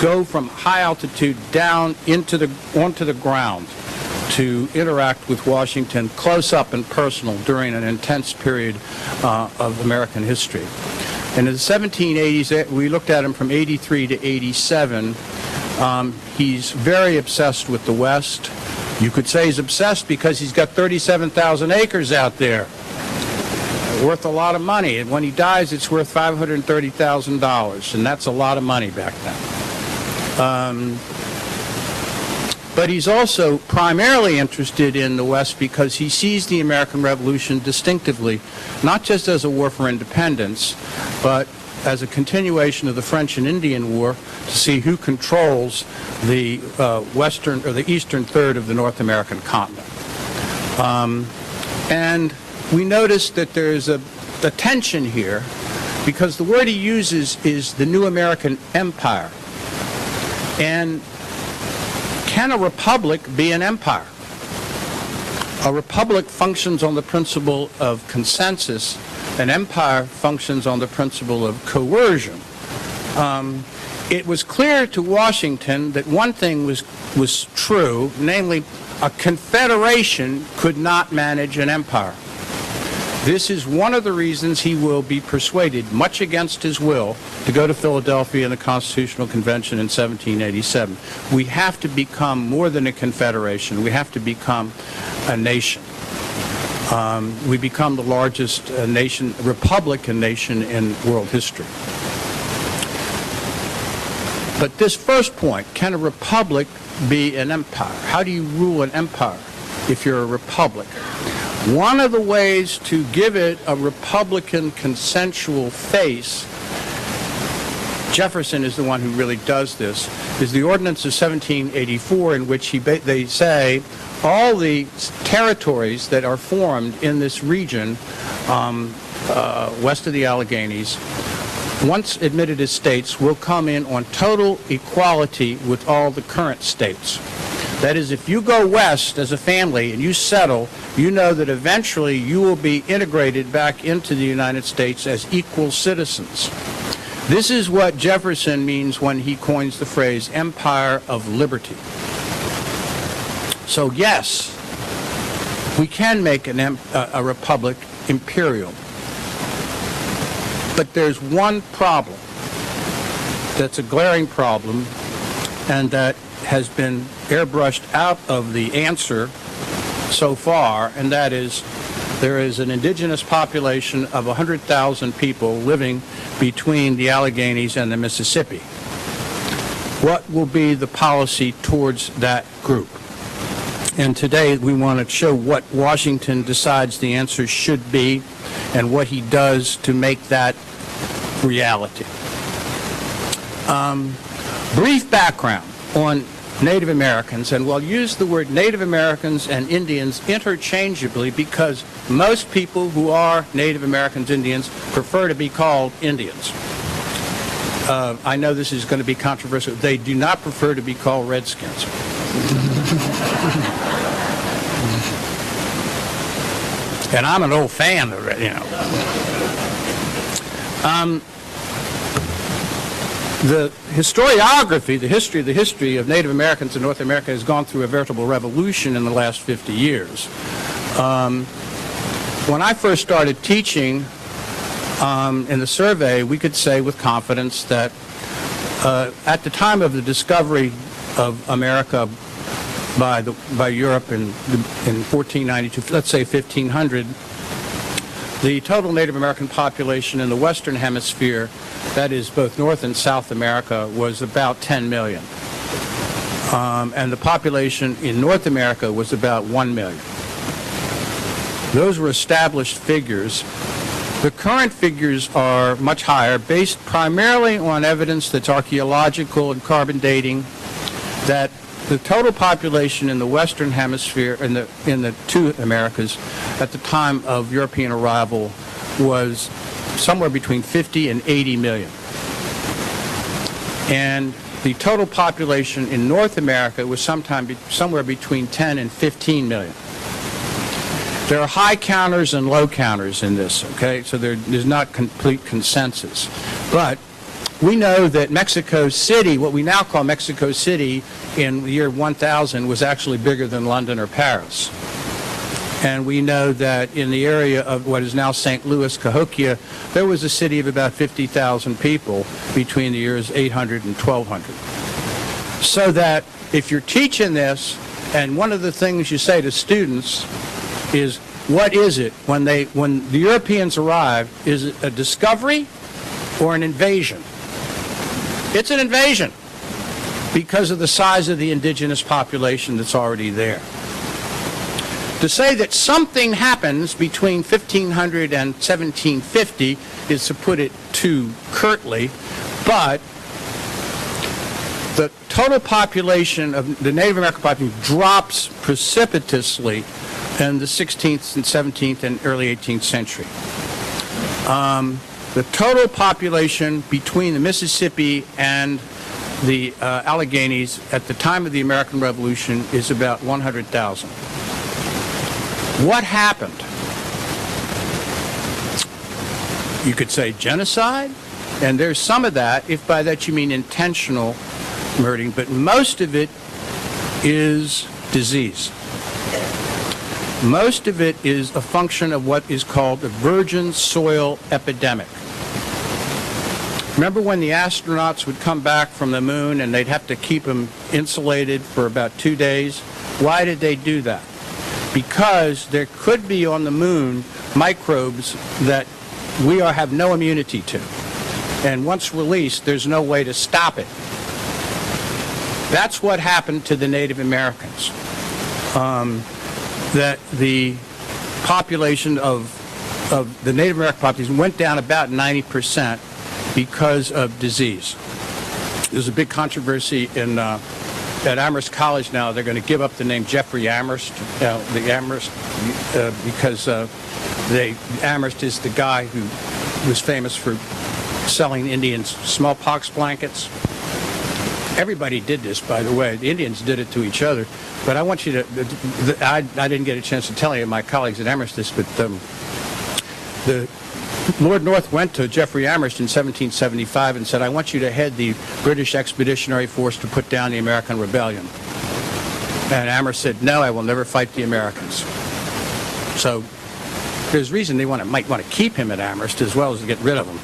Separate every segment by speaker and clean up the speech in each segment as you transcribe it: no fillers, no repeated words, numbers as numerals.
Speaker 1: go from high altitude down onto the ground to interact with Washington close up and personal during an intense period of American history. And in the 1780s, we looked at him from 83 to 87. He's very obsessed with the West. You could say he's obsessed because he's got 37,000 acres out there, worth a lot of money. And when he dies, it's worth $530,000, and that's a lot of money back then. But he's also primarily interested in the West because he sees the American Revolution distinctively, not just as a war for independence, but as a continuation of the French and Indian War to see who controls the western or the eastern third of the North American continent. And we notice that there's a tension here because the word he uses is the new American empire. And can a republic be an empire? A republic functions on the principle of consensus. An empire functions on the principle of coercion. It was clear to Washington that one thing was true, namely, a confederation could not manage an empire. This is one of the reasons he will be persuaded, much against his will, to go to Philadelphia in the Constitutional Convention in 1787. We have to become more than a confederation. We have to become a nation. We become the largest Republican nation in world history. But this first point, can a republic be an empire? How do you rule an empire if you're a republic? One of the ways to give it a Republican consensual face, Jefferson is the one who really does this, is the Ordinance of 1784, in which they say all the territories that are formed in this region west of the Alleghenies, once admitted as states, will come in on total equality with all the current states. That is, if you go west as a family and you settle, you know that eventually you will be integrated back into the United States as equal citizens. This is what Jefferson means when he coins the phrase empire of liberty. So yes, we can make a republic imperial. But there's one problem that's a glaring problem, and that has been airbrushed out of the answer so far, and that is there is an indigenous population of 100,000 people living between the Alleghenies and the Mississippi. What will be the policy towards that group? And today we want to show what Washington decides the answer should be and what he does to make that reality. Brief background on Native Americans, and we'll use the word Native Americans and Indians interchangeably because most people who are Native Americans, Indians, prefer to be called Indians. I know this is going to be controversial. They do not prefer to be called Redskins. And I'm an old fan of it, you know. The historiography, the history of Native Americans in North America has gone through a veritable revolution in the last 50 years. When I first started teaching in the survey, we could say with confidence that at the time of the discovery of America by Europe in 1492, let's say 1500, the total Native American population in the Western Hemisphere, that is both North and South America, was about 10 million. And the population in North America was about 1 million. Those were established figures. The current figures are much higher, based primarily on evidence that's archaeological and carbon dating, that the total population in the Western Hemisphere, in the two Americas, at the time of European arrival was somewhere between 50 and 80 million. And the total population in North America was somewhere between 10 and 15 million. There are high counters and low counters in this, okay? So there's not complete consensus. But we know that Mexico City, what we now call Mexico City, in the year 1000 was actually bigger than London or Paris. And we know that in the area of what is now St. Louis, Cahokia, there was a city of about 50,000 people between the years 800 and 1200. So that if you're teaching this, and one of the things you say to students is, what is it when the Europeans arrive? Is it a discovery or an invasion? It's an invasion because of the size of the indigenous population that's already there. To say that something happens between 1500 and 1750 is to put it too curtly, but the total population of the Native American population drops precipitously in the 16th and 17th and early 18th century. The total population between the Mississippi and the Alleghenies at the time of the American Revolution is about 100,000. What happened? You could say genocide, and there's some of that, if by that you mean intentional murdering, but most of it is disease. Most of it is a function of what is called the virgin soil epidemic. Remember when the astronauts would come back from the moon and they'd have to keep them insulated for about 2 days? Why did they do that? Because there could be on the moon microbes that we have no immunity to. And once released, there's no way to stop it. That's what happened to the Native Americans. That the population of the Native American population went down about 90% because of disease. There's a big controversy at Amherst College now. They're going to give up the name Jeffrey Amherst, because Amherst is the guy who was famous for selling Indians smallpox blankets. Everybody did this, by the way. The Indians did it to each other. But I want you to, I didn't get a chance to tell any of my colleagues at Amherst this, but the Lord North went to Jeffrey Amherst in 1775 and said, I want you to head the British Expeditionary Force to put down the American Rebellion. And Amherst said, no, I will never fight the Americans. So there's reason they might want to keep him at Amherst as well as to get rid of him.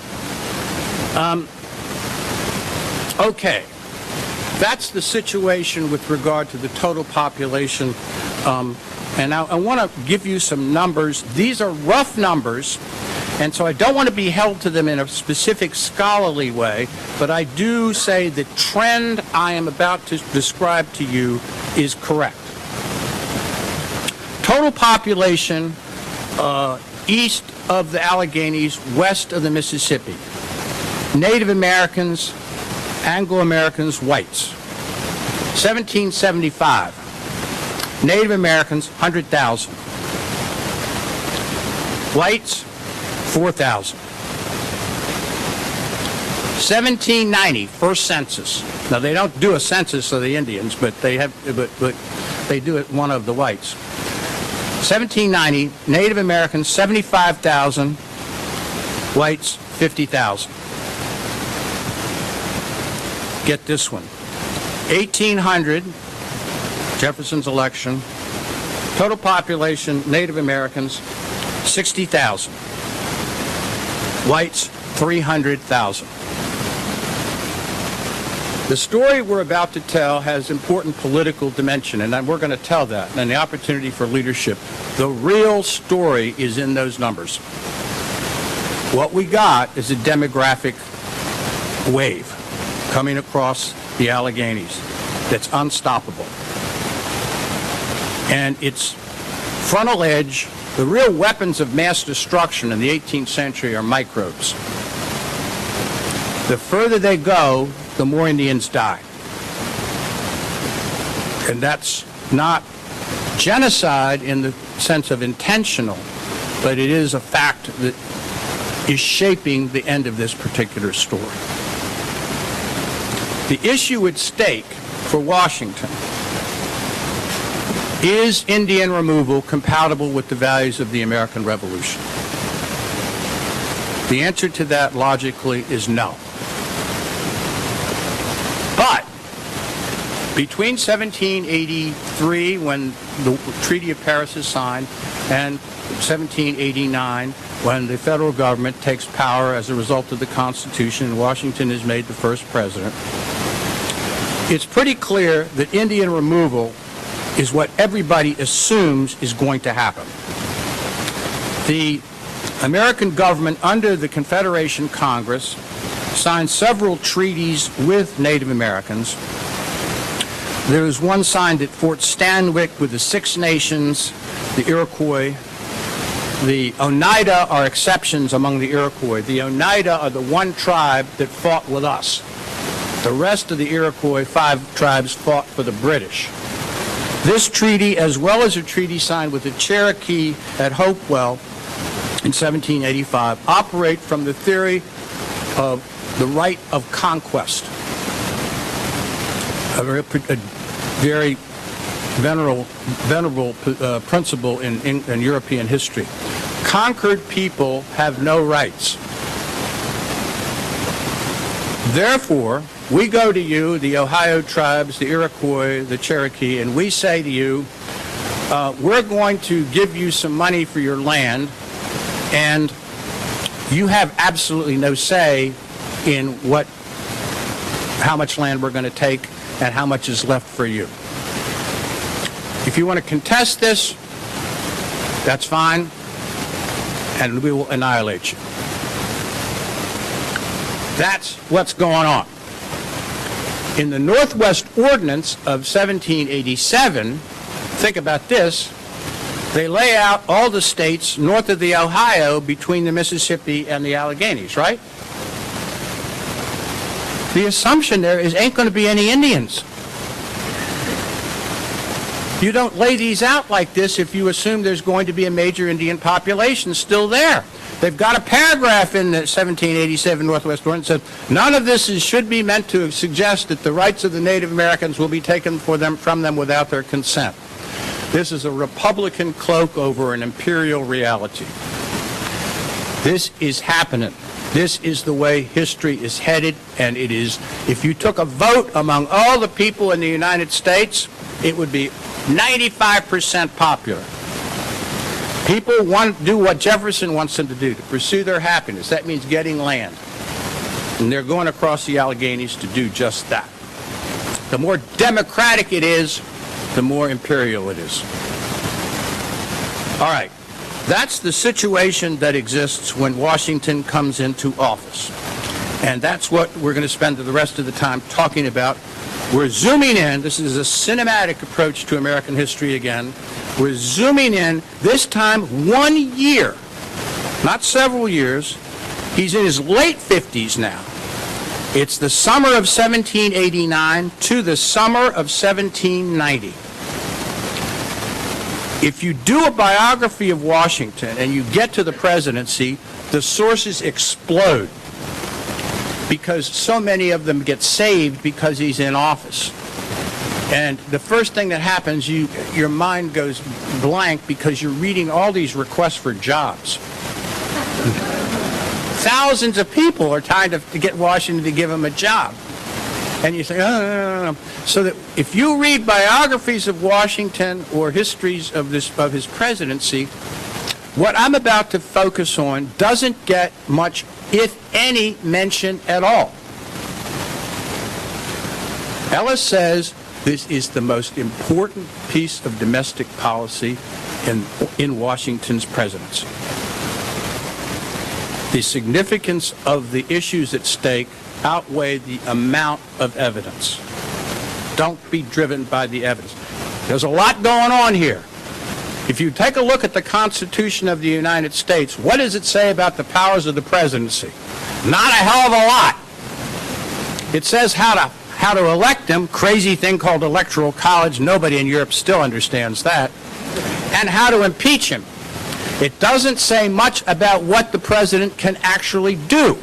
Speaker 1: Okay. That's the situation with regard to the total population. And I want to give you some numbers. These are rough numbers, and so I don't want to be held to them in a specific scholarly way, but I do say the trend I am about to describe to you is correct. Total population east of the Alleghenies, west of the Mississippi. Native Americans, Anglo-Americans, whites. 1775, Native Americans, 100,000. Whites, 4,000. 1790, first census. Now they don't do a census of the Indians, but they do it one of the whites. 1790, Native Americans, 75,000. Whites, 50,000. Get this one. 1800, Jefferson's election, total population, Native Americans, 60,000. Whites, 300,000. The story we're about to tell has important political dimension, and we're going to tell that, and the opportunity for leadership. The real story is in those numbers. What we got is a demographic wave coming across the Alleghenies that's unstoppable. And its frontal edge, the real weapons of mass destruction in the 18th century are microbes. The further they go, the more Indians die. And that's not genocide in the sense of intentional, but it is a fact that is shaping the end of this particular story. The issue at stake for Washington is Indian removal compatible with the values of the American Revolution? The answer to that logically is no. Between 1783, when the Treaty of Paris is signed, and 1789, when the federal government takes power as a result of the Constitution and Washington is made the first president, it's pretty clear that Indian removal is what everybody assumes is going to happen. The American government under the Confederation Congress signed several treaties with Native Americans. There was one signed at Fort Stanwix with the Six Nations, the Iroquois. The Oneida are exceptions among the Iroquois. The Oneida are the one tribe that fought with us. The rest of the Iroquois, 5 tribes, fought for the British. This treaty, as well as a treaty signed with the Cherokee at Hopewell in 1785, operate from the theory of the right of conquest, a very venerable principle in European history. Conquered people have no rights. Therefore, we go to you, the Ohio tribes, the Iroquois, the Cherokee, and we say to you, we're going to give you some money for your land, and you have absolutely no say in how much land we're going to take and how much is left for you. If you want to contest this, that's fine, and we will annihilate you. That's what's going on. In the Northwest Ordinance of 1787, think about this, they lay out all the states north of the Ohio between the Mississippi and the Alleghenies, right? The assumption there is ain't going to be any Indians. You don't lay these out like this if you assume there's going to be a major Indian population still there. They've got a paragraph in the 1787 Northwest Ordinance that says none of this should be meant to suggest that the rights of the Native Americans will be taken from them without their consent. This is a Republican cloak over an imperial reality. This is happening. This is the way history is headed, and it is, if you took a vote among all the people in the United States, it would be 95% popular. People want to do what Jefferson wants them to do, to pursue their happiness. That means getting land. And they're going across the Alleghenies to do just that. The more democratic it is, the more imperial it is. All right. That's the situation that exists when Washington comes into office. And that's what we're going to spend the rest of the time talking about. We're zooming in. This is a cinematic approach to American history again. We're zooming in, this time 1 year, not several years. He's in his late 50s now. It's the summer of 1789 to the summer of 1790. If you do a biography of Washington and you get to the presidency, the sources explode because so many of them get saved because he's in office. And the first thing that happens, your mind goes blank because you're reading all these requests for jobs. Thousands of people are trying to get Washington to give them a job. And you say, no. So that if you read biographies of Washington or histories of his presidency, what I'm about to focus on doesn't get much, if any, mention at all. Ellis says this is the most important piece of domestic policy in Washington's presidency. The significance of the issues at stake outweigh the amount of evidence. Don't be driven by the evidence. There's a lot going on here. If you take a look at the Constitution of the United States, what does it say about the powers of the presidency? Not a hell of a lot. It says how to elect him, crazy thing called electoral college, nobody in Europe still understands that, and how to impeach him. It doesn't say much about what the president can actually do.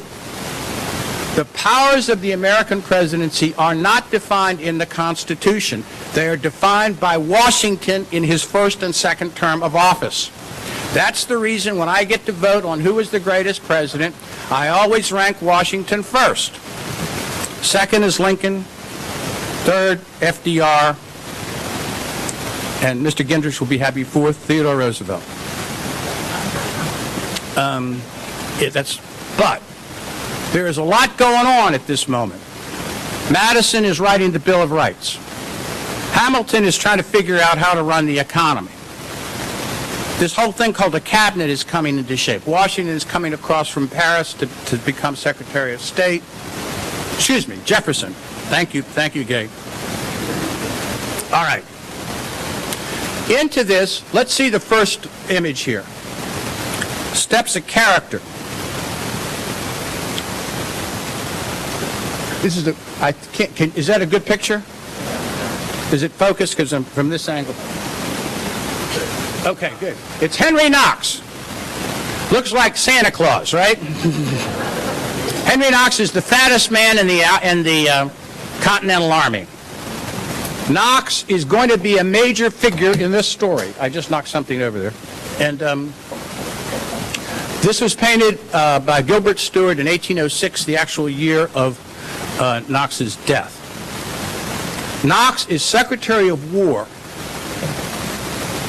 Speaker 1: The powers of the American presidency are not defined in the Constitution. They are defined by Washington in his first and second term of office. That's the reason when I get to vote on who is the greatest president, I always rank Washington first. Second is Lincoln. Third, FDR. And Mr. Gendrich will be happy. Fourth, Theodore Roosevelt. But there is a lot going on at this moment. Madison is writing the Bill of Rights. Hamilton is trying to figure out how to run the economy. This whole thing called the cabinet is coming into shape. Washington is coming across from Paris to become Secretary of State. Excuse me, Jefferson. Thank you, Gay. All right. Into this, let's see the first image here. Steps of character. This is is that a good picture? Is it focused? Because I'm from this angle. Okay, good. It's Henry Knox. Looks like Santa Claus, right? Henry Knox is the fattest man in the Continental Army. Knox is going to be a major figure in this story. I just knocked something over there. And this was painted by Gilbert Stuart in 1806, the actual year of Knox's death. Knox is Secretary of War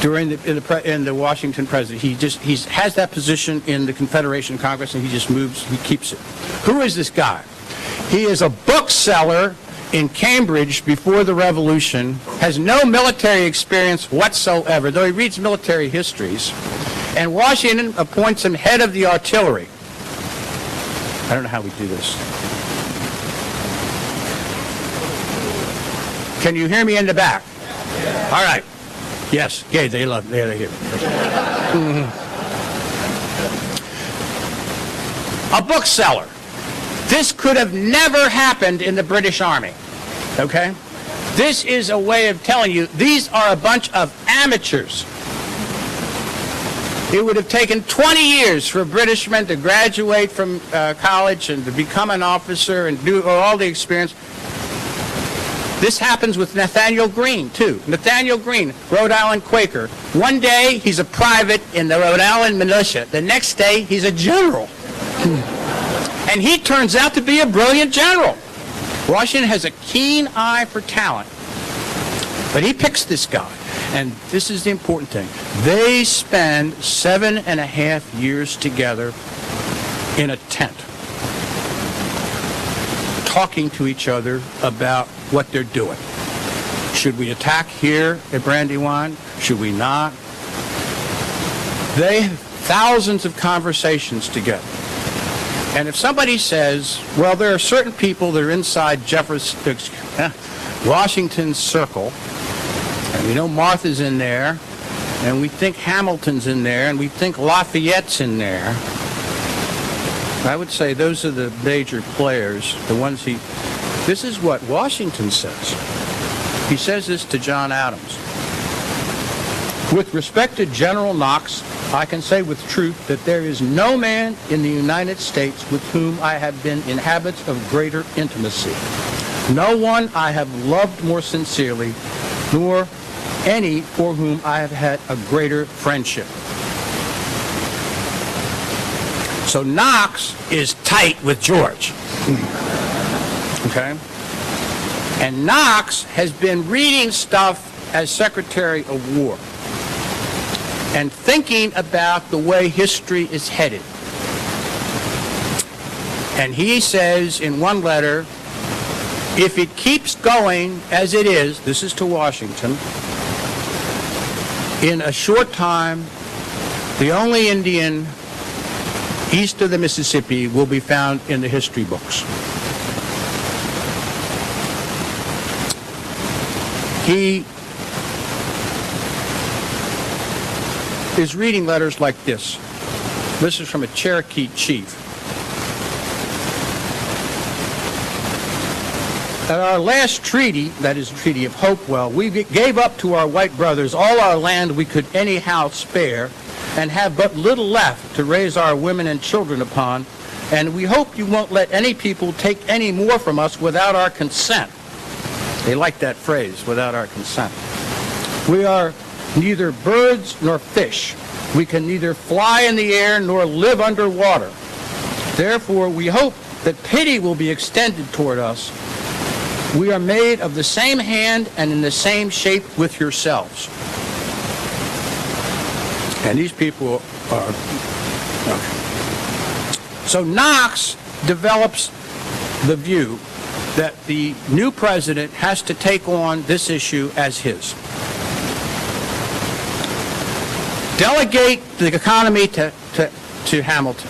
Speaker 1: during in the Washington presidency. He has that position in the Confederation Congress, and he just moves. He keeps it. Who is this guy? He is a bookseller in Cambridge before the Revolution, has no military experience whatsoever, though he reads military histories, and Washington appoints him head of the artillery. I don't know how we do this. Can you hear me in the back? All right. Yes, Gay, they love, they hear me. A bookseller. This could have never happened in the British Army, okay? This is a way of telling you these are a bunch of amateurs. It would have taken 20 years for a Britishman to graduate from college and to become an officer and do all the experience. This happens with Nathaniel Greene, too. Nathaniel Greene, Rhode Island Quaker. One day, he's a private in the Rhode Island militia. The next day, he's a general. And he turns out to be a brilliant general. Washington has a keen eye for talent. But he picks this guy. And this is the important thing. They spend 7.5 years together in a tent, talking to each other about what they're doing. Should we attack here at Brandywine? Should we not? They have thousands of conversations together. And if somebody says, well, there are certain people that are inside Washington's circle, and we know Martha's in there, and we think Hamilton's in there, and we think Lafayette's in there, I would say those are the major players, the ones this is what Washington says. He says this to John Adams. With respect to General Knox, I can say with truth that there is no man in the United States with whom I have been in habits of greater intimacy. No one I have loved more sincerely, nor any for whom I have had a greater friendship. So Knox is tight with George. Okay? And Knox has been reading stuff as Secretary of War and thinking about the way history is headed. And he says in one letter, if it keeps going as it is, this is to Washington, in a short time, the only Indian east of the Mississippi will be found in the history books. He is reading letters like this. This is from a Cherokee chief. At our last treaty, that is the Treaty of Hopewell, we gave up to our white brothers all our land we could anyhow spare, and have but little left to raise our women and children upon, and we hope you won't let any people take any more from us without our consent. They like that phrase, without our consent. We are neither birds nor fish. We can neither fly in the air nor live under water. Therefore, we hope that pity will be extended toward us, We are made of the same hand and in the same shape with yourselves. And these people are... Okay. So Knox develops the view that the new president has to take on this issue as his. Delegate the economy to Hamilton.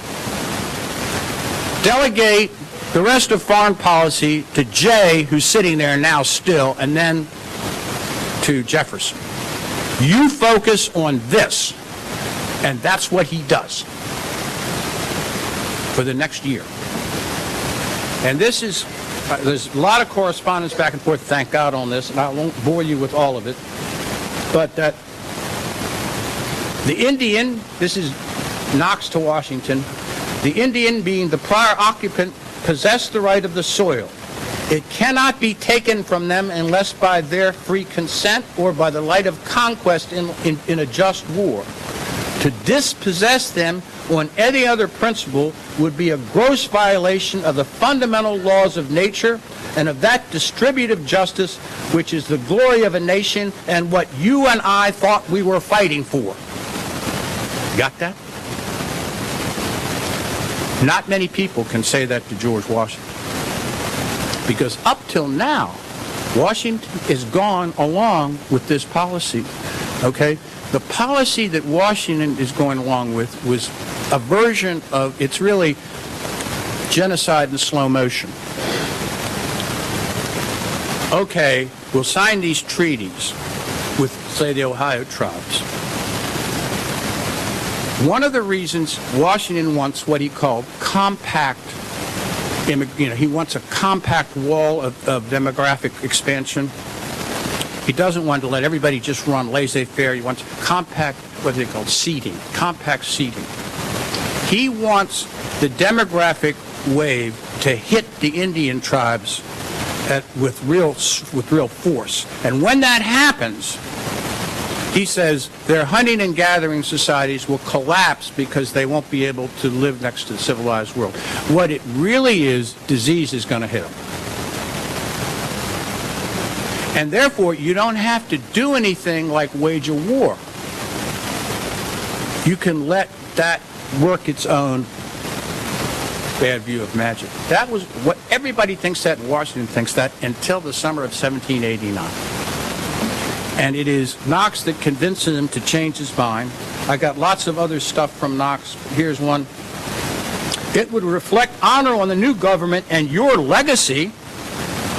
Speaker 1: Delegate the rest of foreign policy to Jay, who's sitting there now still, and then to Jefferson. You focus on this, and that's what he does for the next year. And this is, there's a lot of correspondence back and forth, thank God, on this, and I won't bore you with all of it, but that the Indian, this is Knox to Washington, the Indian, being the prior occupant, possessed the right of the soil. It cannot be taken from them unless by their free consent or by the right of conquest in a just war. To dispossess them on any other principle would be a gross violation of the fundamental laws of nature and of that distributive justice which is the glory of a nation and what you and I thought we were fighting for. Got that? Not many people can say that to George Washington. Because up till now, Washington is gone along with this policy, okay? The policy that Washington is going along with was a version of, it's really genocide in slow motion. Okay, we'll sign these treaties with, say, the Ohio tribes. One of the reasons Washington wants what he called compact, he wants a compact wall of demographic expansion. He doesn't want to let everybody just run laissez-faire. He wants compact, what they call seeding, compact seeding. He wants the demographic wave to hit the Indian tribes with real force. And when that happens, he says their hunting and gathering societies will collapse because they won't be able to live next to the civilized world. What it really is, disease is going to hit them. And therefore, you don't have to do anything like wage a war. You can let that work its own bad view of magic. That was what everybody thinks that, and Washington thinks that, until the summer of 1789. And it is Knox that convinces him to change his mind. I got lots of other stuff from Knox. Here's one. It would reflect honor on the new government and your legacy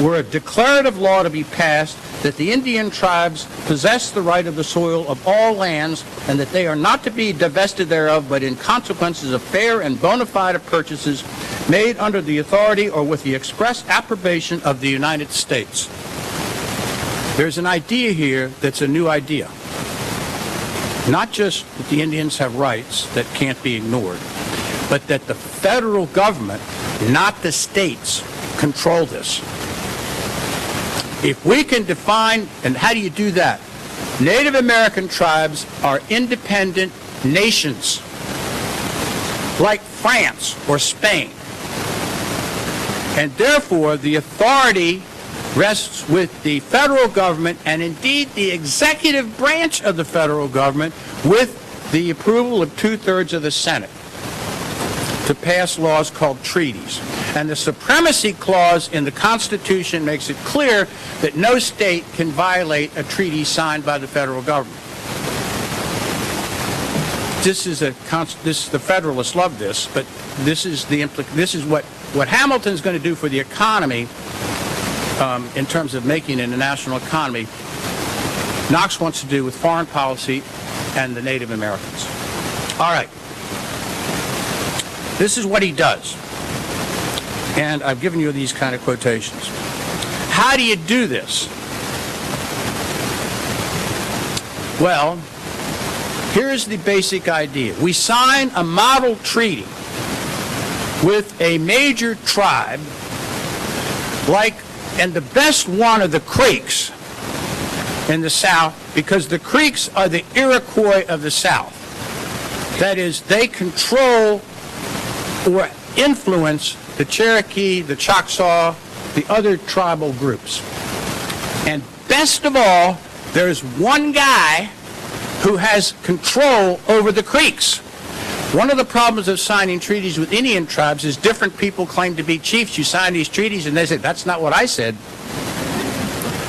Speaker 1: were a declarative law to be passed that the Indian tribes possess the right of the soil of all lands and that they are not to be divested thereof, but in consequences of fair and bona fide purchases made under the authority or with the express approbation of the United States. There's an idea here that's a new idea. Not just that the Indians have rights that can't be ignored, but that the federal government, not the states, control this. If we can define, and how do you do that? Native American tribes are independent nations, like France or Spain. And therefore, the authority rests with the federal government and indeed the executive branch of the federal government with the approval of 2/3 of the Senate to pass laws called treaties. And the supremacy clause in the Constitution makes it clear that no state can violate a treaty signed by the federal government. The Federalists love this, but this is what Hamilton's going to do for the economy. In terms of making it a national economy, Knox wants to do with foreign policy and the Native Americans. All right. This is what he does. And I've given you these kind of quotations. How do you do this? Well, here's the basic idea. We sign a model treaty with a major tribe and the best one of the Creeks in the South, because the Creeks are the Iroquois of the South. That is, they control or influence the Cherokee, the Choctaw, the other tribal groups. And best of all, there's one guy who has control over the Creeks. One of the problems of signing treaties with Indian tribes is different people claim to be chiefs. You sign these treaties and they say, that's not what I said.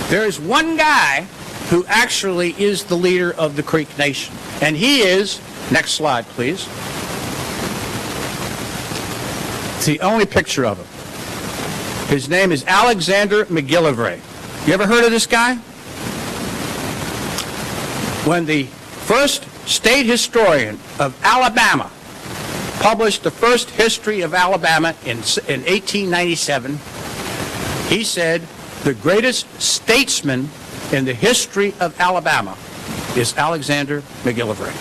Speaker 1: There is one guy who actually is the leader of the Creek Nation. And he is, next slide please. It's the only picture of him. His name is Alexander Mcgillivray. You ever heard of this guy? When the first state historian of Alabama published the first history of Alabama in 1897, he said, the greatest statesman in the history of Alabama is Alexander Mcgillivray.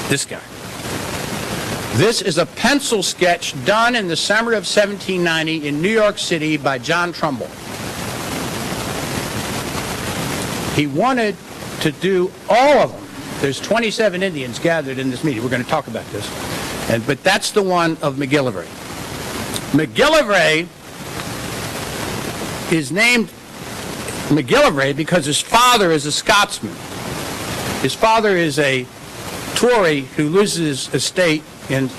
Speaker 1: This guy. This is a pencil sketch done in the summer of 1790 in New York City by John Trumbull. He wanted to do all of them. There's 27 Indians gathered in this meeting. We're going to talk about this. But that's the one of Mcgillivray. Mcgillivray is named Mcgillivray because his father is a Scotsman. His father is a Tory who loses his estate in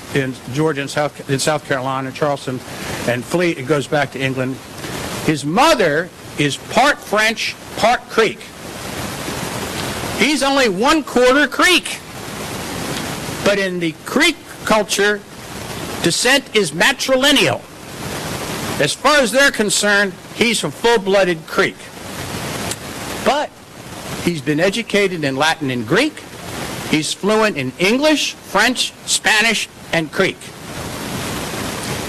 Speaker 1: Georgia and South Carolina, Charleston, and goes back to England. His mother is part French, part Creek. He's only 1/4 Creek. But in the Creek culture, descent is matrilineal. As far as they're concerned, he's a full-blooded Creek. But he's been educated in Latin and Greek. He's fluent in English, French, Spanish, and Creek.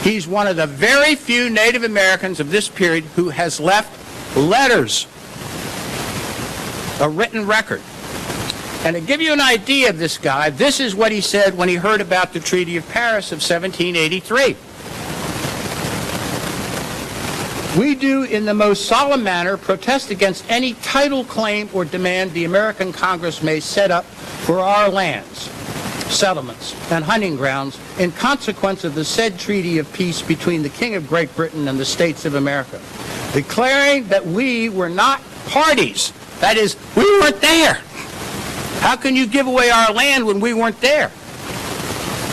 Speaker 1: He's one of the very few Native Americans of this period who has left letters, a written record. And to give you an idea of this guy, this is what he said when he heard about the Treaty of Paris of 1783. We do in the most solemn manner protest against any title claim or demand the American Congress may set up for our lands, settlements, and hunting grounds in consequence of the said treaty of peace between the King of Great Britain and the States of America, declaring that we were not parties. That is, we weren't there. How can you give away our land when we weren't there?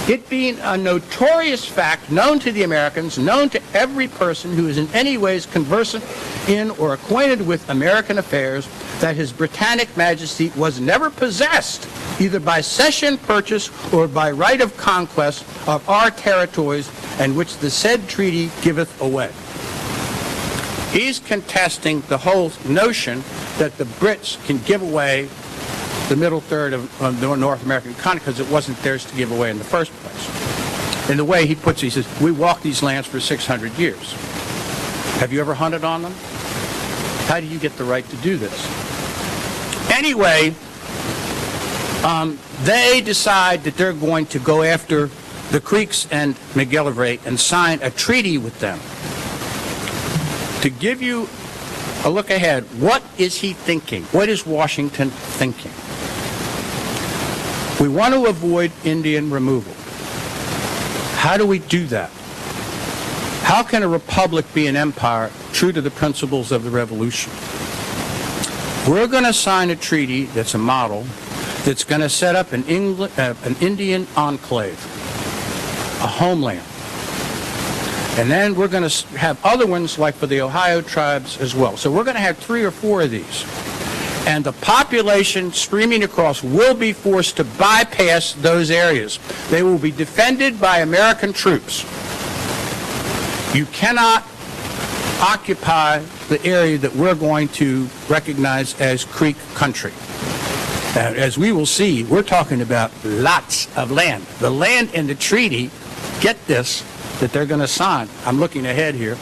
Speaker 1: It being a notorious fact known to the Americans, known to every person who is in any ways conversant in or acquainted with American affairs, that His Britannic Majesty was never possessed, either by cession, purchase, or by right of conquest of our territories, and which the said treaty giveth away. He's contesting the whole notion that the Brits can give away the middle third of the North American continent because it wasn't theirs to give away in the first place. In the way he puts it, he says, we walked these lands for 600 years. Have you ever hunted on them? How do you get the right to do this? Anyway, they decide that they're going to go after the Creeks and Mcgillivray and sign a treaty with them. To give you a look ahead, what is he thinking? What is Washington thinking? We want to avoid Indian removal. How do we do that? How can a republic be an empire true to the principles of the Revolution? We're going to sign a treaty that's a model that's going to set up an Indian enclave, a homeland. And then we're going to have other ones like for the Ohio tribes as well. So we're going to have 3 or 4 of these. And the population streaming across will be forced to bypass those areas. They will be defended by American troops. You cannot occupy the area that we're going to recognize as Creek country. As we will see, we're talking about lots of land. The land in the treaty, get this, that they're going to sign. I'm looking ahead here.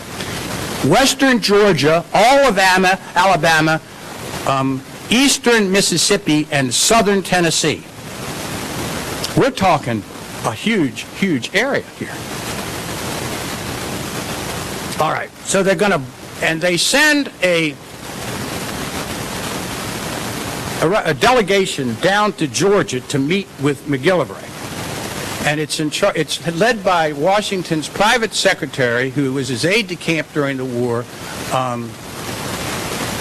Speaker 1: Western Georgia, all of Alabama, eastern Mississippi, and southern Tennessee. We're talking a huge, huge area here. All right, so they're going to, and they send a delegation down to Georgia to meet with Mcgillivray. And it's led by Washington's private secretary, who was his aide-de-camp during the war.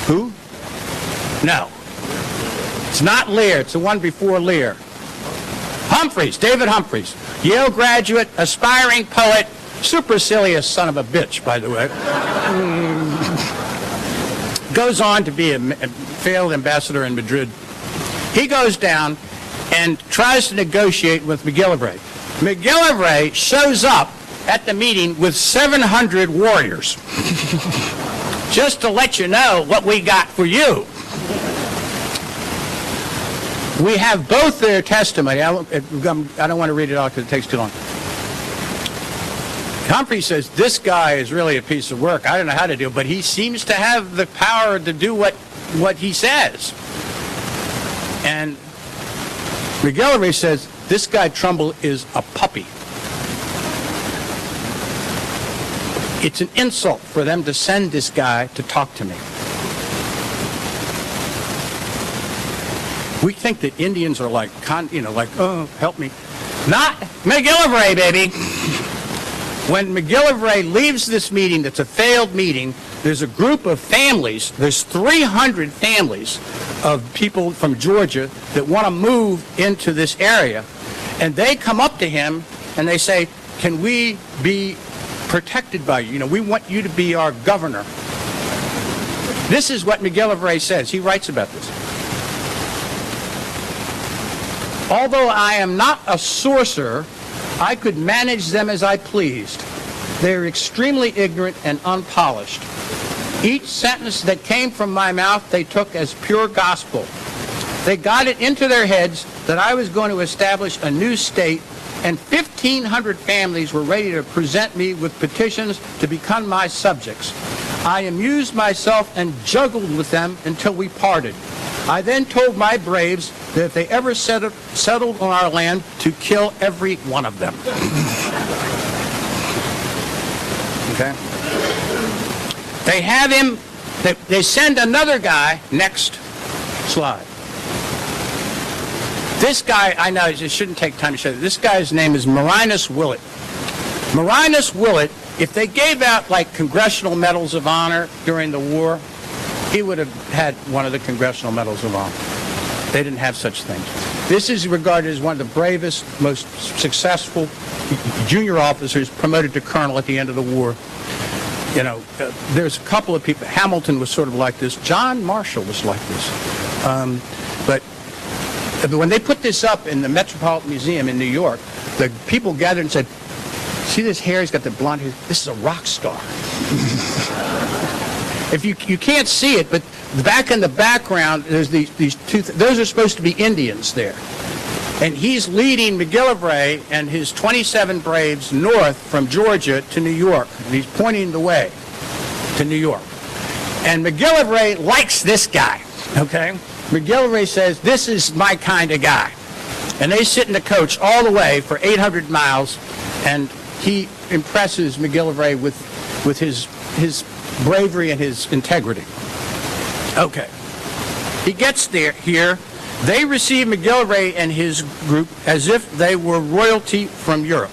Speaker 1: Who? No. It's not Lear. It's the one before Lear. Humphreys, David Humphreys, Yale graduate, aspiring poet, supercilious son of a bitch, by the way. Goes on to be a failed ambassador in Madrid. He goes down and tries to negotiate with Mcgillivray. Mcgillivray shows up at the meeting with 700 warriors. Just to let you know what we got for you. We have both their testimony. I don't want to read it all because it takes too long. Humphrey says, this guy is really a piece of work. I don't know how to do it, but he seems to have the power to do what he says. And Mcgillivray says, this guy Trumbull is a puppy. It's an insult for them to send this guy to talk to me. We think that Indians are like, oh, help me. Not Mcgillivray, baby. When Mcgillivray leaves this meeting, that's a failed meeting, there's a group of families, there's 300 families of people from Georgia that want to move into this area. And they come up to him and they say, can we be protected by you? We want you to be our governor. This is what Mcgillivray says. He writes about this. Although I am not a sorcerer, I could manage them as I pleased. They are extremely ignorant and unpolished. Each sentence that came from my mouth they took as pure gospel. They got it into their heads that I was going to establish a new state, and 1,500 families were ready to present me with petitions to become my subjects. I amused myself and juggled with them until we parted. I then told my braves that if they ever settled on our land, to kill every one of them. Okay? They have him, they send another guy, next slide. This guy, I know, it shouldn't take time to show you. This guy's name is Marinus Willett. Marinus Willett, if they gave out like Congressional Medals of Honor during the war, he would have had one of the Congressional Medals of Honor. They didn't have such things. This is regarded as one of the bravest, most successful junior officers promoted to colonel at the end of the war. There's a couple of people. Hamilton was sort of like this. John Marshall was like this. But when they put this up in the Metropolitan Museum in New York, the people gathered and said, see this hair? He's got the blonde hair. This is a rock star. If you can't see it, but back in the background, there's these two, those are supposed to be Indians there. And he's leading Mcgillivray and his 27 braves north from Georgia to New York. And he's pointing the way to New York. And Mcgillivray likes this guy, okay? Mcgillivray says, this is my kind of guy. And they sit in the coach all the way for 800 miles, and he impresses Mcgillivray with his bravery and his integrity. Okay. He gets here. They receive Mcgillivray and his group as if they were royalty from Europe.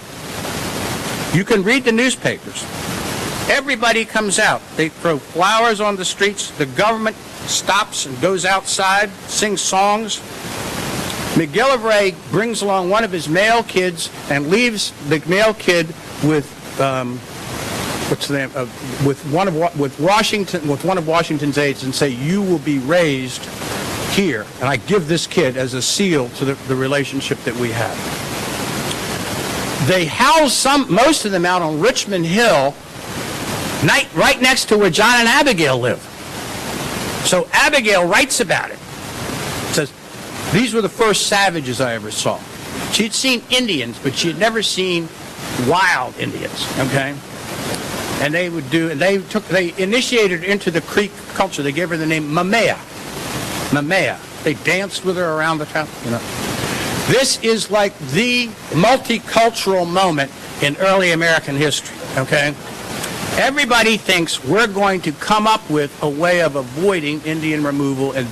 Speaker 1: You can read the newspapers. Everybody comes out. They throw flowers on the streets. The government stops and goes outside, sings songs. Mcgillivray brings along one of his male kids and leaves the male kid with one of Washington's aides, and say, you will be raised here, and I give this kid as a seal to the relationship that we have. They house most of them out on Richmond Hill, right next to where John and Abigail live. So Abigail writes about it. Says, these were the first savages I ever saw. She'd seen Indians, but she had never seen wild Indians, okay? And they initiated her into the Creek culture. They gave her the name Mamea. Mamea. They danced with her around the town. This is like the multicultural moment in early American history, okay? Everybody thinks we're going to come up with a way of avoiding Indian removal, and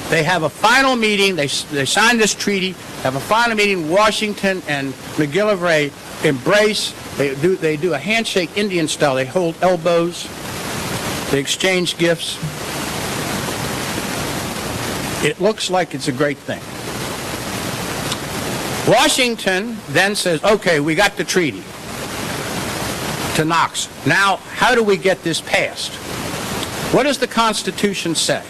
Speaker 1: they have a final meeting, they sign this treaty, have a final meeting, Washington and Mcgillivray embrace, they do a handshake Indian style, they hold elbows, they exchange gifts. It looks like it's a great thing. Washington then says, okay, we got the treaty, to Knox. Now, how do we get this passed? What does the Constitution say?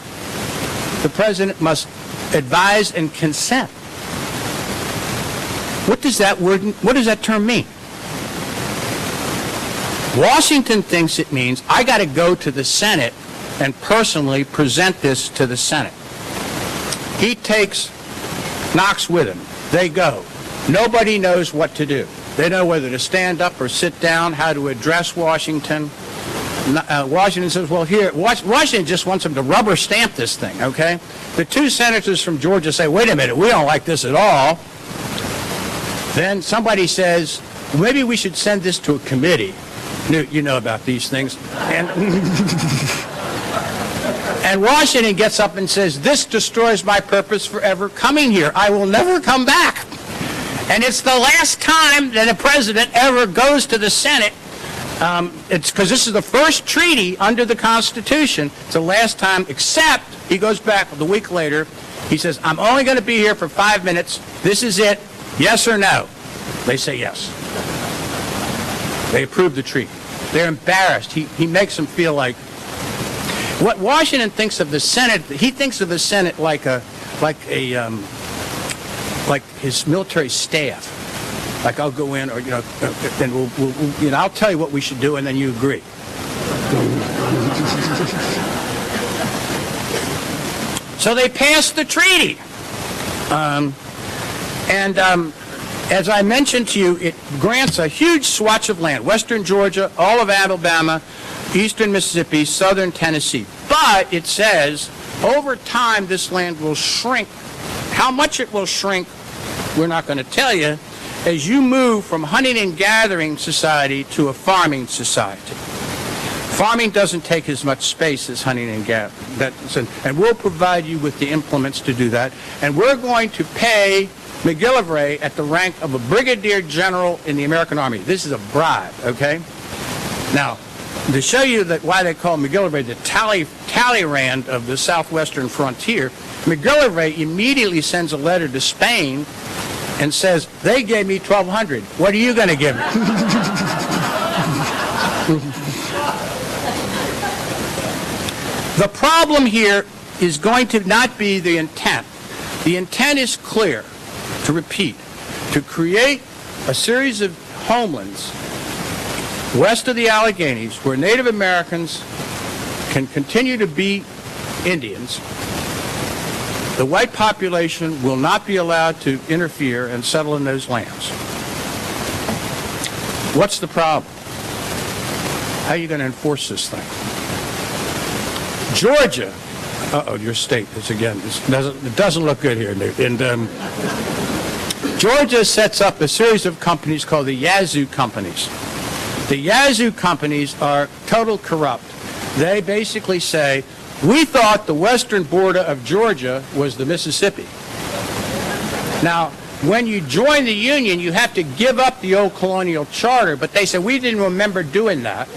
Speaker 1: The president must advise and consent. What does that term mean? Washington thinks it means I got to go to the Senate and personally present this to the Senate. He takes Knox with him. They go. Nobody knows what to do. They know whether to stand up or sit down, how to address Washington. Washington says, well, here, Washington just wants him to rubber stamp this thing, okay? The two senators from Georgia say, wait a minute, we don't like this at all. Then somebody says, maybe we should send this to a committee. You know about these things. And Washington gets up and says, this destroys my purpose forever coming here. I will never come back. And it's the last time that a president ever goes to the Senate. It's because this is the first treaty under the Constitution. It's the last time, except he goes back the week later. He says, I'm only going to be here for 5 minutes. This is it. Yes or no? They say yes. They approve the treaty. They're embarrassed. He makes them feel like what Washington thinks of the Senate. He thinks of the Senate like his military staff. Like, I'll go in, or and we'll I'll tell you what we should do, and then you agree. So they passed the treaty, as I mentioned to you, it grants a huge swatch of land: western Georgia, all of Alabama, eastern Mississippi, southern Tennessee. But it says over time this land will shrink. How much it will shrink, we're not going to tell you, as you move from hunting and gathering society to a farming society. Farming doesn't take as much space as hunting and gathering. And we'll provide you with the implements to do that. And we're going to pay Mcgillivray at the rank of a brigadier general in the American Army. This is a bribe, okay? Now, to show you that why they call Mcgillivray the Talleyrand of the southwestern frontier, Mcgillivray immediately sends a letter to Spain and says, they gave me 1,200. What are you going to give me? The problem here is going to not be the intent. The intent is clear, to repeat, to create a series of homelands west of the Alleghenies where Native Americans can continue to be Indians. The white population will not be allowed to interfere and settle in those lands. What's the problem? How are you going to enforce this thing? Georgia, your state, it doesn't look good here. And Georgia sets up a series of companies called the Yazoo companies. The Yazoo companies are total corrupt. They basically say, we thought the western border of Georgia was the Mississippi. Now, when you join the Union, you have to give up the old colonial charter, but they said, we didn't remember doing that.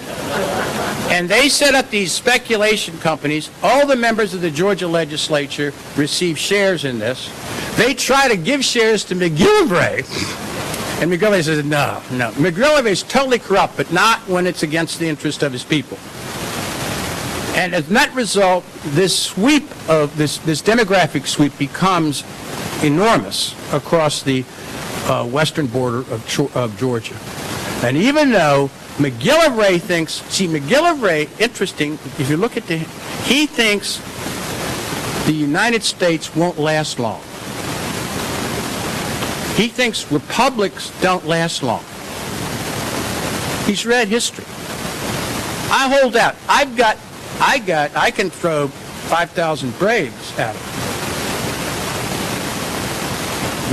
Speaker 1: And they set up these speculation companies. All the members of the Georgia legislature receive shares in this. They try to give shares to Mcgillivray, and Mcgillivray says, no. Mcgillivray is totally corrupt, but not when it's against the interest of his people. And as a net result, this sweep of this demographic sweep becomes enormous across the western border of Georgia. And even though Mcgillivray thinks, Mcgillivray, interesting, if you look at he thinks the United States won't last long. He thinks republics don't last long. He's read history. I hold out. I can throw 5,000 braves at him.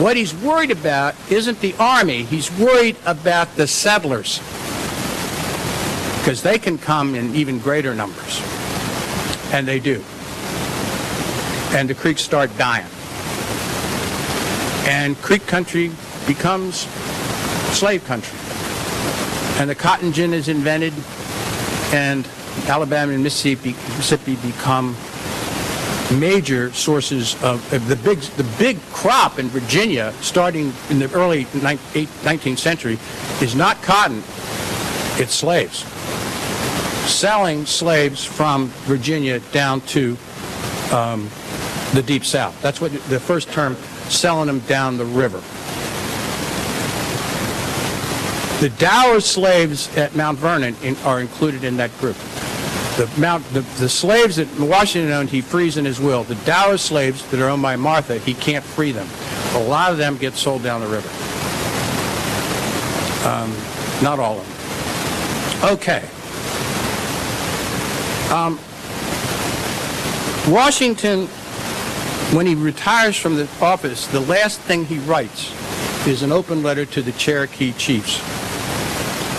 Speaker 1: What he's worried about isn't the army. He's worried about the settlers. because they can come in even greater numbers, and they do. And the Creeks start dying. And Creek country becomes slave country. And the cotton gin is invented, and Alabama and Mississippi become major sources of the big crop in Virginia starting in the early 19th century is not cotton, it's slaves. Selling slaves from Virginia down to the Deep South. That's what the first term, selling them down the river. The Dower slaves at Mount Vernon are included in that group. The slaves that Washington owned, he frees in his will. The Dower slaves that are owned by Martha, he can't free them. A lot of them get sold down the river. Not all of them. Okay. Washington, when he retires from the office, the last thing he writes is an open letter to the Cherokee chiefs.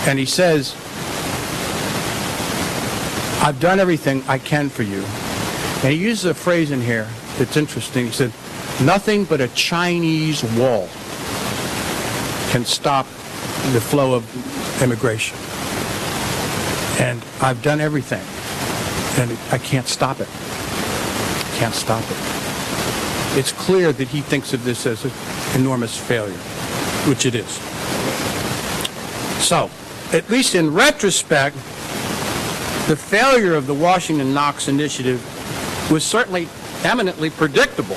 Speaker 1: And he says, I've done everything I can for you. And he uses a phrase in here that's interesting. He said, nothing but a Chinese wall can stop the flow of immigration. And I've done everything. And I can't stop it. Can't stop it. It's clear that he thinks of this as an enormous failure, which it is. So, at least in retrospect, the failure of the Washington-Knox initiative was certainly eminently predictable.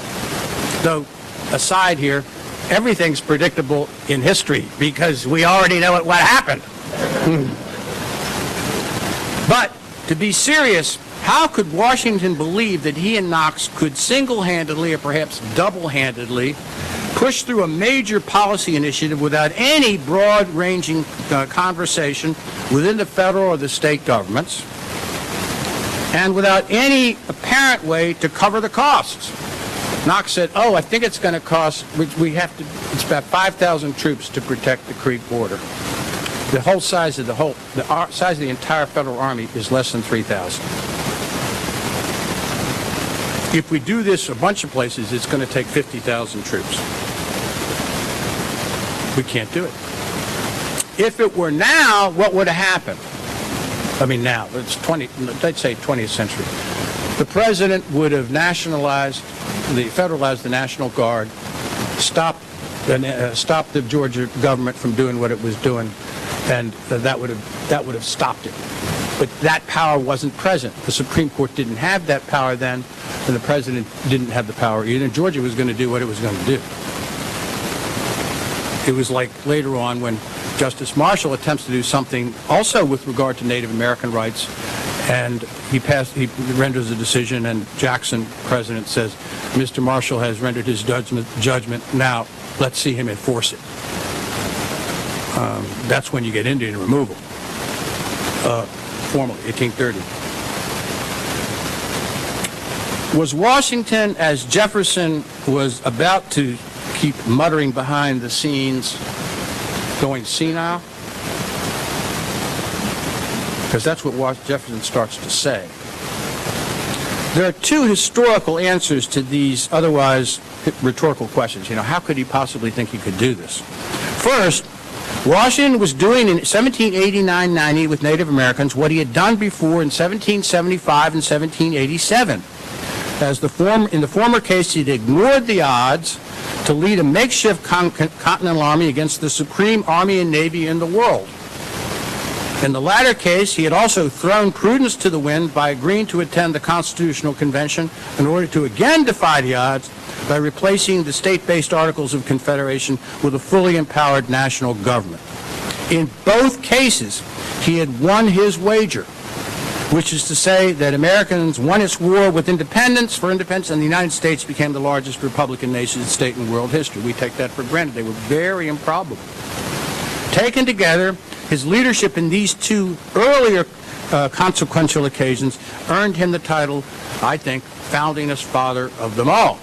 Speaker 1: Though, aside here, everything's predictable in history because we already know what happened. But, to be serious, how could Washington believe that he and Knox could single-handedly or perhaps double-handedly push through a major policy initiative without any broad-ranging conversation within the federal or the state governments, and without any apparent way to cover the costs? Knox said, oh, I think it's going to cost, it's about 5,000 troops to protect the Creek border. The whole size of the entire federal army is less than 3,000. If we do this a bunch of places, it's going to take 50,000 troops. We can't do it. If it were now, what would have happened? I mean now, it's let's say 20th century. The president would have federalized the National Guard, stopped the Georgia government from doing what it was doing, and that would have stopped it. But that power wasn't present. The Supreme Court didn't have that power then, and the president didn't have the power either. And Georgia was going to do what it was going to do. It was like later on when Justice Marshall attempts to do something also with regard to Native American rights, and he renders a decision, and Jackson, president, says, Mr. Marshall has rendered his judgment. Now let's see him enforce it. That's when you get Indian removal, formally, 1830. Was Washington, as Jefferson was about to keep muttering behind the scenes, going senile? Because that's what Jefferson starts to say. There are two historical answers to these otherwise rhetorical questions. How could he possibly think he could do this? First, Washington was doing in 1789-90 with Native Americans what he had done before in 1775 and 1787. In the former case, he'd ignored the odds to lead a makeshift Continental Army against the supreme Army and Navy in the world. In the latter case, he had also thrown prudence to the wind by agreeing to attend the Constitutional Convention in order to again defy the odds by replacing the state-based Articles of Confederation with a fully empowered national government. In both cases, he had won his wager, which is to say that Americans won its war with independence, and the United States became the largest Republican nation-state in world history. We take that for granted. They were very improbable. Taken together, his leadership in these two earlier consequential occasions earned him the title, I think, foundingest father of them all.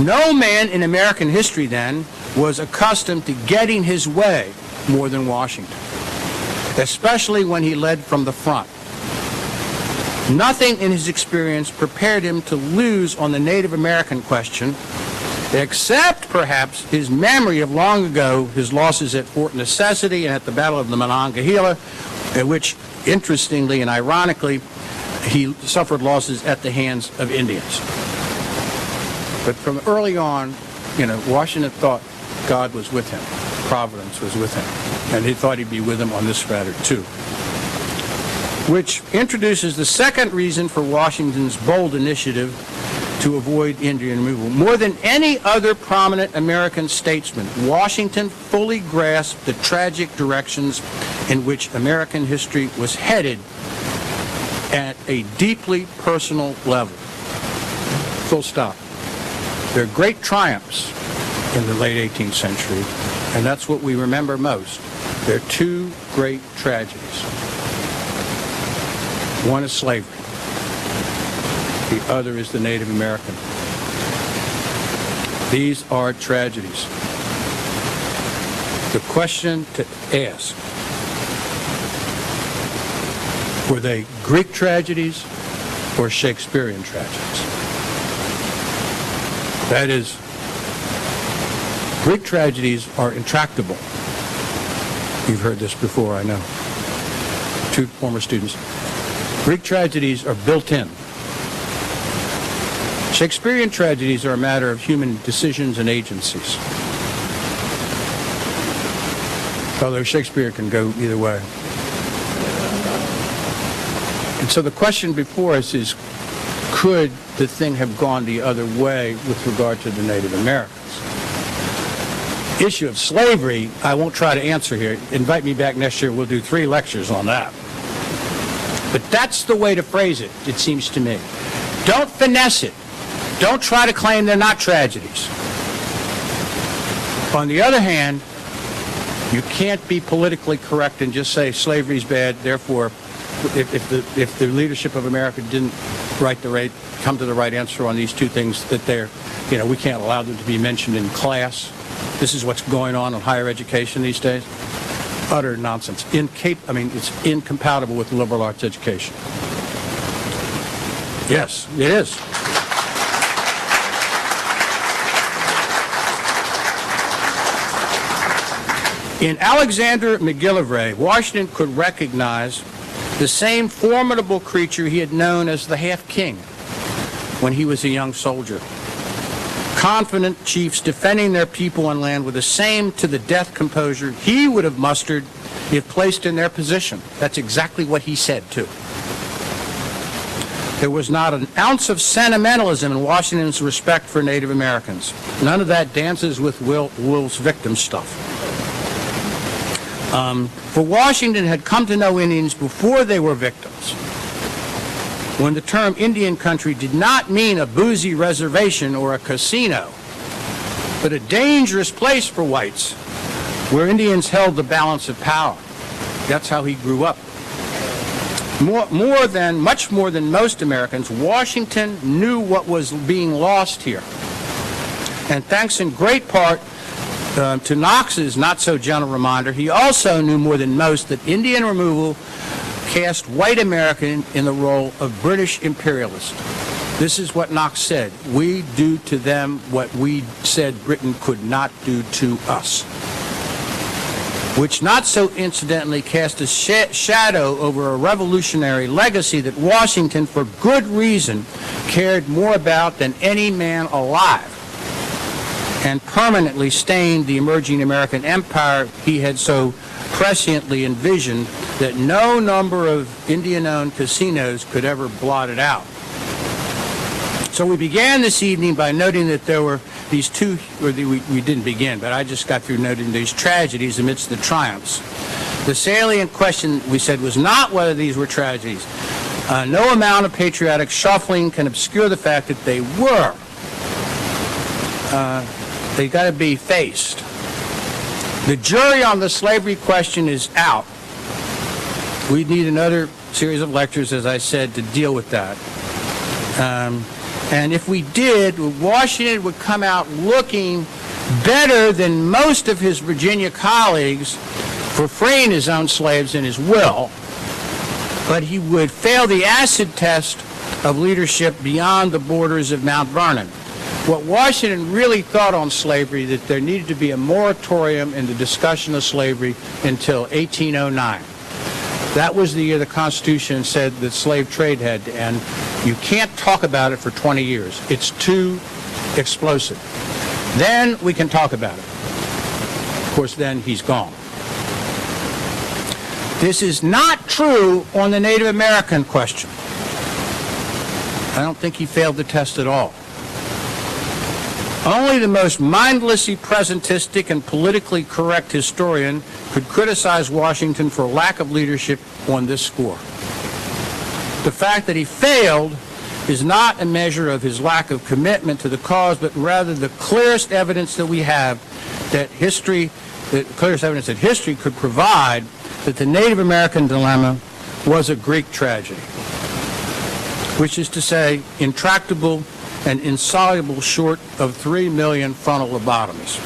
Speaker 1: No man in American history then was accustomed to getting his way more than Washington. especially when he led from the front. Nothing in his experience prepared him to lose on the Native American question, except perhaps his memory of long ago, his losses at Fort Necessity and at the Battle of the Monongahela, in which, interestingly and ironically, he suffered losses at the hands of Indians. But from early on, Washington thought God was with him, Providence was with him, and he thought he'd be with him on this matter too. Which introduces the second reason for Washington's bold initiative to avoid Indian removal. More than any other prominent American statesman, Washington fully grasped the tragic directions in which American history was headed at a deeply personal level. Full stop. There are great triumphs in the late 18th century, and that's what we remember most. There are two great tragedies. One is slavery. The other is the Native American. These are tragedies. The question to ask, were they Greek tragedies or Shakespearean tragedies? That is, Greek tragedies are intractable. You've heard this before, I know. Two former students. Greek tragedies are built in. Shakespearean tragedies are a matter of human decisions and agencies. Although Shakespeare can go either way. And so the question before us is, could the thing have gone the other way with regard to the Native Americans? Issue of slavery, I won't try to answer here. Invite me back next year, we'll do 3 lectures on that. But that's the way to phrase it, it seems to me. Don't finesse it. Don't try to claim they're not tragedies. On the other hand, you can't be politically correct and just say slavery's bad, therefore, if the leadership of America didn't come to the right answer on these two things, that we can't allow them to be mentioned in class. This is what's going on in higher education these days. Utter nonsense. It's incompatible with liberal arts education. Yes, it is. In Alexander Mcgillivray, Washington could recognize the same formidable creature he had known as the Half-King when he was a young soldier. Confident chiefs defending their people and land with the same to-the-death composure he would have mustered if placed in their position. That's exactly what he said, too. There was not an ounce of sentimentalism in Washington's respect for Native Americans. None of that dances with Will's victim stuff. For Washington had come to know Indians before they were victims, when the term Indian country did not mean a boozy reservation or a casino, but a dangerous place for whites, where Indians held the balance of power. That's how he grew up. Much more than most Americans, Washington knew what was being lost here. And thanks in great part to Knox's not-so-gentle reminder, he also knew more than most that Indian removal cast white America in the role of British imperialist. This is what Knox said: we do to them what we said Britain could not do to us. Which not so incidentally cast a shadow over a revolutionary legacy that Washington, for good reason, cared more about than any man alive, and permanently stained the emerging American empire he had so presciently envisioned that no number of Indian-owned casinos could ever blot it out. So we began this evening by noting that there were these two, we didn't begin, but I just got through noting these tragedies amidst the triumphs. The salient question, we said, was not whether these were tragedies. No amount of patriotic shuffling can obscure the fact that they were. They got to be faced. The jury on the slavery question is out. We need another series of lectures, as I said, to deal with that. And if we did, Washington would come out looking better than most of his Virginia colleagues for freeing his own slaves in his will, but he would fail the acid test of leadership beyond the borders of Mount Vernon. What Washington really thought on slavery, that there needed to be a moratorium in the discussion of slavery until 1809. That was the year the Constitution said that slave trade had to end. You can't talk about it for 20 years. It's too explosive. Then we can talk about it. Of course, then he's gone. This is not true on the Native American question. I don't think he failed the test at all. Only the most mindlessly presentistic and politically correct historian could criticize Washington for lack of leadership on this score. The fact that he failed is not a measure of his lack of commitment to the cause, but rather the clearest evidence that we have that history could provide that the Native American dilemma was a Greek tragedy, which is to say, intractable and insoluble short of 3 million frontal lobotomies.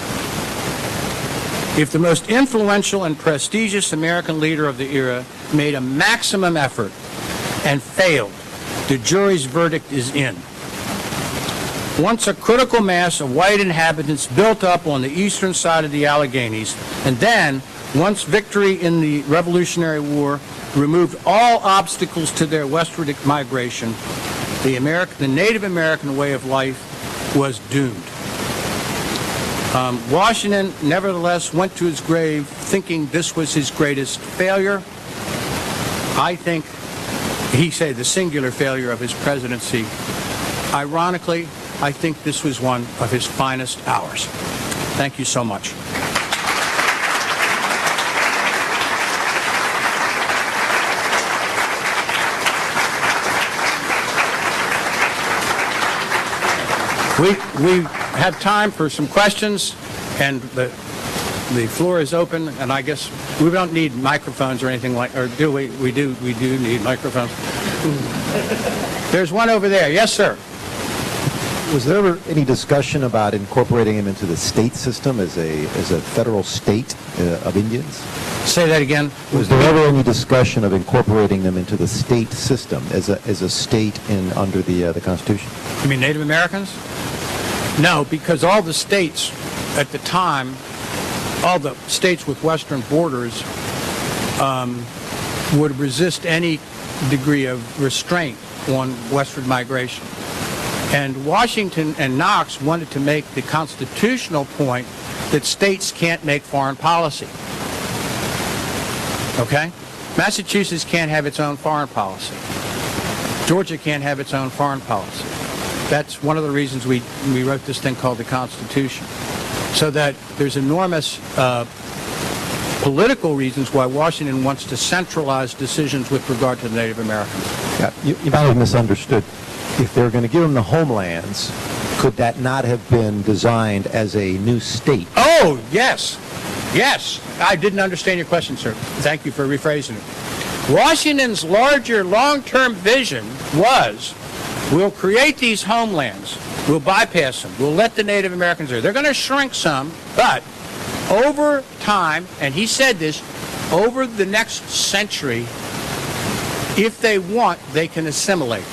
Speaker 1: If the most influential and prestigious American leader of the era made a maximum effort and failed, the jury's verdict is in. Once a critical mass of white inhabitants built up on the eastern side of the Alleghenies, and then, once victory in the Revolutionary War removed all obstacles to their westward migration, the Native American way of life was doomed. Washington, nevertheless, went to his grave thinking this was his greatest failure. I think he said the singular failure of his presidency. Ironically, I think this was one of his finest hours. Thank you so much. We have time for some questions, and the floor is open. And I guess we don't need microphones or anything like, or do we? We do need microphones. There's one over there. Yes, sir.
Speaker 2: Was there ever any discussion about incorporating him into the state system as a federal state of Indians?
Speaker 1: Say that again.
Speaker 2: Was there ever any discussion of incorporating them into the state system as a state under the Constitution?
Speaker 1: You mean Native Americans? No, because all the states at the time, all the states with western borders would resist any degree of restraint on westward migration. And Washington and Knox wanted to make the constitutional point that states can't make foreign policy. Okay? Massachusetts can't have its own foreign policy. Georgia can't have its own foreign policy. That's one of the reasons we wrote this thing called the Constitution. So that there's enormous political reasons why Washington wants to centralize decisions with regard to the Native Americans.
Speaker 2: Yeah, you might have misunderstood. If they're going to give them the homelands, could that not have been designed as a new state?
Speaker 1: Oh, yes. Yes. I didn't understand your question, sir. Thank you for rephrasing it. Washington's larger long-term vision was, we'll create these homelands, we'll bypass them, we'll let the Native Americans there. They're going to shrink some, but over time, and he said this, over the next century, if they want, they can assimilate.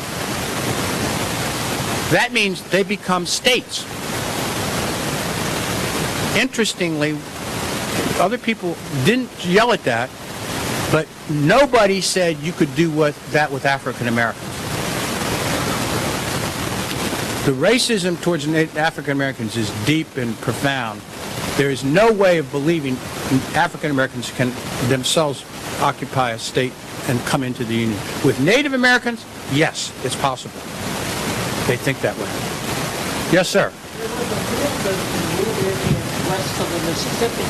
Speaker 1: That means they become states. Interestingly, other people didn't yell at that, but nobody said you could do that with African Americans. The racism towards African Americans is deep and profound. There is no way of believing African Americans can themselves occupy a state and come into the Union. With Native Americans, yes, it's possible. They think that way. Yes, sir.
Speaker 3: There was a movement to move Indians west of the Mississippi.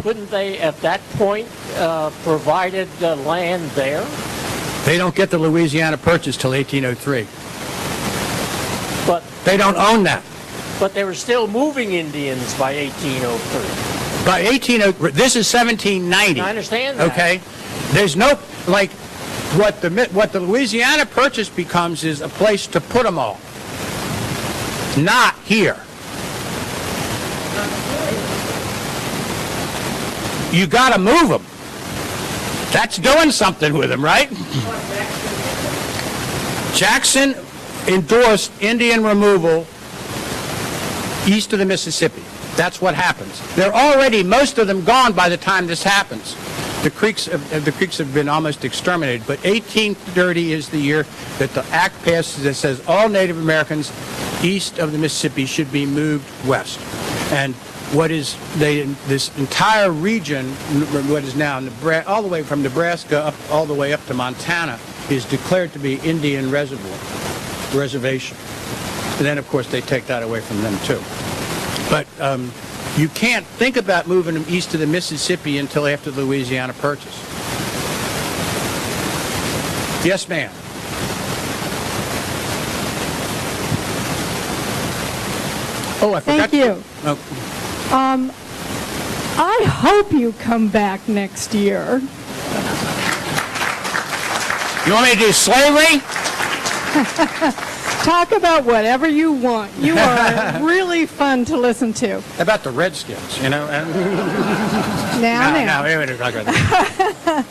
Speaker 3: Couldn't they, at that point, provided land there?
Speaker 1: They don't get the Louisiana Purchase till 1803.
Speaker 3: But
Speaker 1: they don't own that.
Speaker 3: But they were still moving Indians by 1803.
Speaker 1: By 1803, this is 1790.
Speaker 3: I understand that.
Speaker 1: Okay, there's no like. What the Louisiana Purchase becomes is a place to put them all. Not here. you got to move them. That's doing something with them, right? Jackson endorsed Indian removal east of the Mississippi. That's what happens. They're already, most of them, gone by the time this happens. The Creeks have been almost exterminated, but 1830 is the year that the act passes that says all Native Americans east of the Mississippi should be moved west. And this entire region, what is now all the way from Nebraska all the way up to Montana, is declared to be Indian reservation. And then, of course, they take that away from them, too. But you can't think about moving them east of the Mississippi until after the Louisiana Purchase. Yes, ma'am. Oh, I forgot.
Speaker 4: Thank you.
Speaker 1: Oh.
Speaker 4: I hope you come back next year.
Speaker 1: You want me to do slavery?
Speaker 4: Talk about whatever you want. You are really fun to listen to.
Speaker 1: How about the Redskins, you know?
Speaker 4: Now.
Speaker 1: We don't talk about that.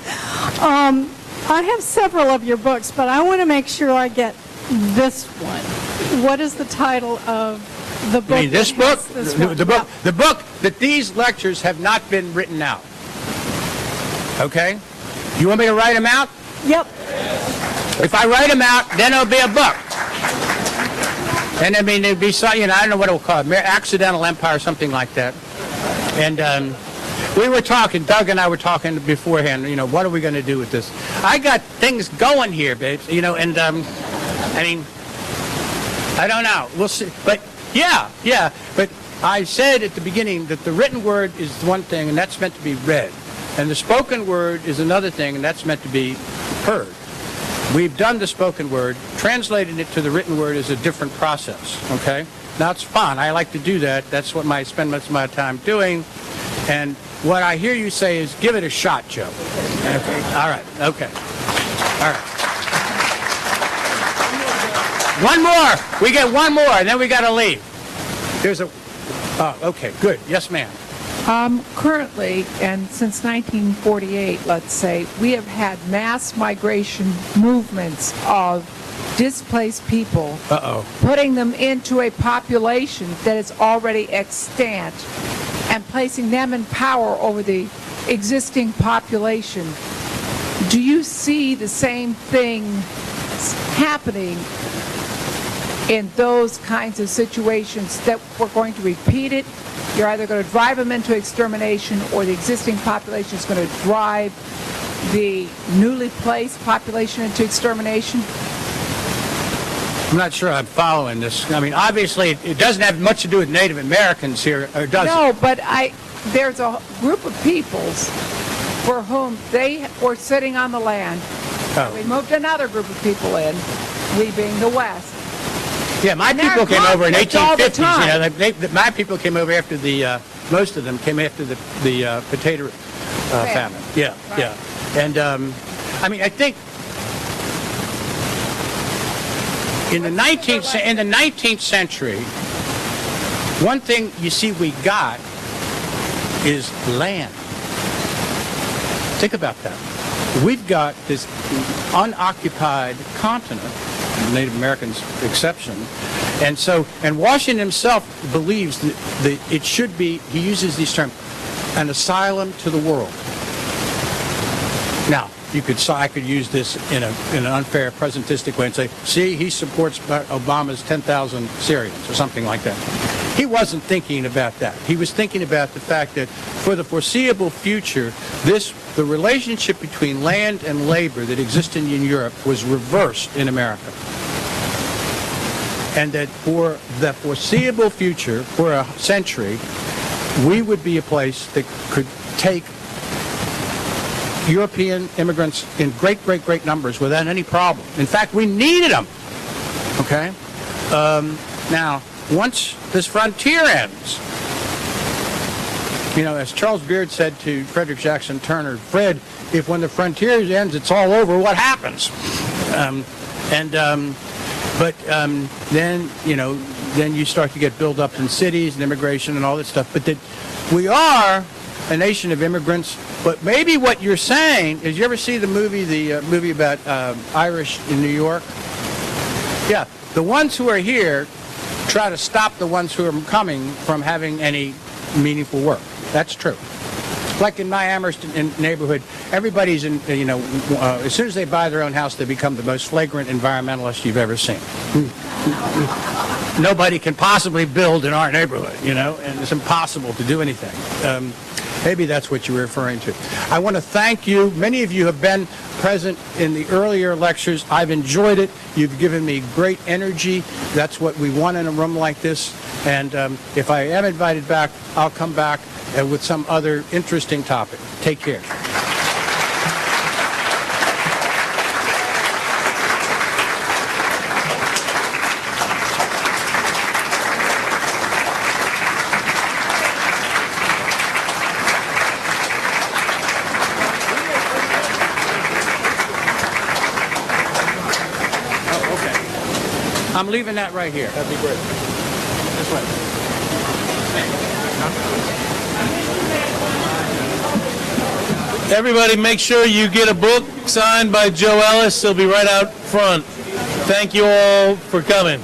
Speaker 4: I have several of your books, but I want to make sure I get this one. What is the title of the book?
Speaker 1: You mean this book?
Speaker 4: This
Speaker 1: The book that these lectures have not been written out. Okay? You want me to write them out?
Speaker 4: Yep.
Speaker 1: If I write them out, then it'll be a book. And I mean, it'd be, I don't know what it will call it, Accidental Empire, something like that. And we were talking, Doug and I were talking beforehand, what are we going to do with this? I got things going here, babes, and I mean, I don't know. We'll see. But yeah. But I said at the beginning that the written word is one thing, and that's meant to be read. And the spoken word is another thing, and that's meant to be heard. We've done the spoken word. Translating it to the written word is a different process, okay? Now, it's fun. I like to do that. That's what I spend most of my time doing. And what I hear you say is, give it a shot, Joe. Okay. All right. Okay. All right. One more. We get one more, and then we got to leave. There's a... Oh, okay. Good. Yes, ma'am.
Speaker 5: Currently, and since 1948, let's say, we have had mass migration movements of displaced people, putting them into a population that is already extant and placing them in power over the existing population. Do you see the same thing happening in those kinds of situations, that we're going to repeat it? You're either going to drive them into extermination, or the existing population is going to drive the newly placed population into extermination?
Speaker 1: I'm not sure I'm following this. I mean, obviously, it doesn't have much to do with Native Americans here, or does it?
Speaker 5: No, but there's a group of peoples for whom they were sitting on the land.
Speaker 1: Oh.
Speaker 5: We moved another group of people in, we being the West.
Speaker 1: Yeah, my
Speaker 5: And
Speaker 1: people
Speaker 5: they're
Speaker 1: came over in
Speaker 5: conflict all the
Speaker 1: 1850s. My people came over after most of them came after the potato famine. Yeah,
Speaker 5: Right.
Speaker 1: yeah. And I mean, I think in the 19th century, one thing you see we got is land. Think about that. We've got this unoccupied continent, Native Americans exception, and Washington himself believes that it should be, he uses these terms, an asylum to the world. Now, I could use this in an unfair, presentistic way and say, see, he supports Obama's 10,000 Syrians or something like that. He wasn't thinking about that. He was thinking about the fact that for the foreseeable future, the relationship between land and labor that existed in Europe was reversed in America. And that for the foreseeable future, for a century, we would be a place that could take European immigrants in great, great, great numbers without any problem. In fact, we needed them. Okay? Now, once this frontier ends, as Charles Beard said to Frederick Jackson Turner, Fred, if when the frontier ends, it's all over, what happens? Then you start to get build-up in cities and immigration and all that stuff. But that we are a nation of immigrants. But maybe what you're saying is, you ever see the movie about Irish in New York? Yeah, the ones who are here try to stop the ones who are coming from having any meaningful work. That's true. Like in my Amherst neighborhood, everybody's as soon as they buy their own house, they become the most flagrant environmentalist you've ever seen. Nobody can possibly build in our neighborhood, and it's impossible to do anything. Maybe that's what you're referring to. I want to thank you. Many of you have been present in the earlier lectures. I've enjoyed it. You've given me great energy. That's what we want in a room like this. And if I am invited back, I'll come back with some other interesting topic. Take care. I'm leaving that right here. That'd be great. This way.
Speaker 6: Everybody, make sure you get a book signed by Joe Ellis. He'll be right out front. Thank you all for coming.